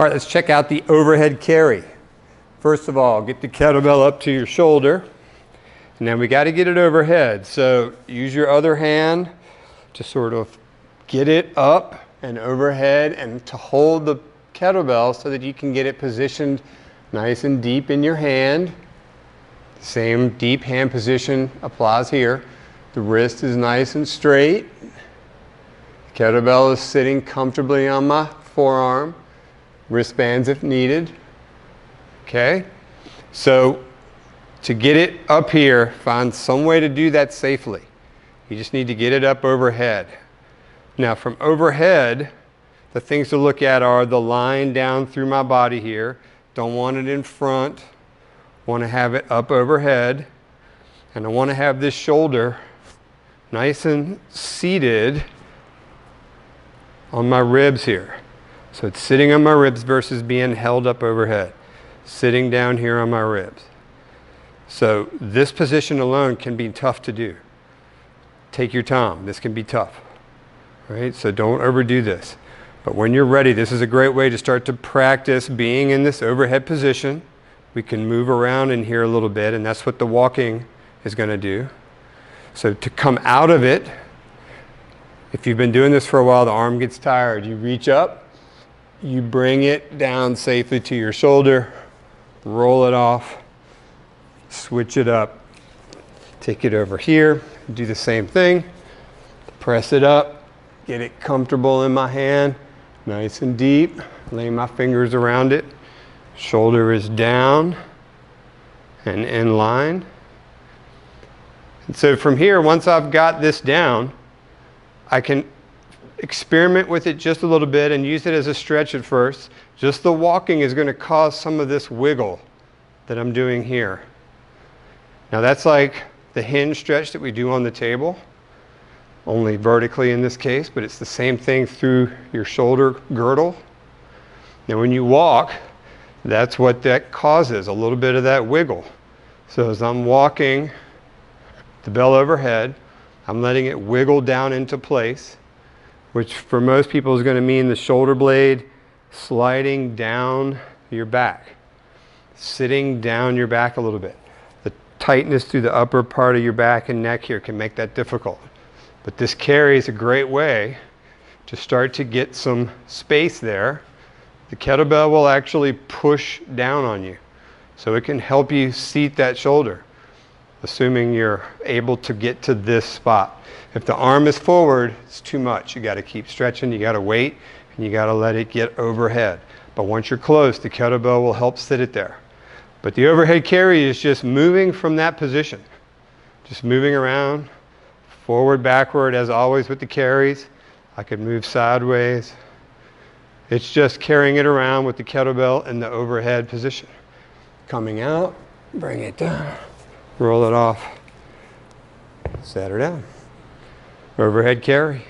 All right, let's check out the overhead carry. First of all, get the kettlebell up to your shoulder, and then we got to get it overhead. So use your other hand to sort of get it up and overhead and to hold the kettlebell so that you can get it positioned nice and deep in your hand. Same deep hand position applies here. The wrist is nice and straight. The kettlebell is sitting comfortably on my forearm. Wristbands if needed. Okay? So to get it up here, find some way to do that safely. You just need to get it up overhead. Now from overhead, the things to look at are the line down through my body here. Don't want it in front. Want to have it up overhead. And I want to have this shoulder nice and seated on my ribs here. So it's sitting on my ribs versus being held up overhead. Sitting down here on my ribs. So this position alone can be tough to do. Take your time. This can be tough. Right? So don't overdo this. But when you're ready, this is a great way to start to practice being in this overhead position. We can move around in here a little bit, and that's what the walking is going to do. So to come out of it, if you've been doing this for a while, the arm gets tired. You reach up. You bring it down safely to your shoulder, roll it off, switch it up, take it over here, do the same thing, press it up, get it comfortable in my hand, nice and deep, lay my fingers around it, shoulder is down and in line. And so from here, once I've got this down, I can experiment with it just a little bit and use it as a stretch at first. Just the walking is going to cause some of this wiggle that I'm doing here. Now that's like the hinge stretch that we do on the table, only vertically in this case, but it's the same thing through your shoulder girdle. Now when you walk, that's what that causes, a little bit of that wiggle. So as I'm walking the bell overhead, I'm letting it wiggle down into place, which for most people is going to mean the shoulder blade sliding down your back, sitting down your back a little bit. The tightness through the upper part of your back and neck here can make that difficult. But this carry is a great way to start to get some space there. The kettlebell will actually push down on you, so it can help you seat that shoulder, assuming you're able to get to this spot. If the arm is forward, it's too much. You got to keep stretching, you got to wait, and you got to let it get overhead. But once you're close, the kettlebell will help sit it there. But the overhead carry is just moving from that position. Just moving around, forward, backward, as always with the carries. I could move sideways. It's just carrying it around with the kettlebell in the overhead position. Coming out, bring it down, roll it off, set her down. Overhead carry.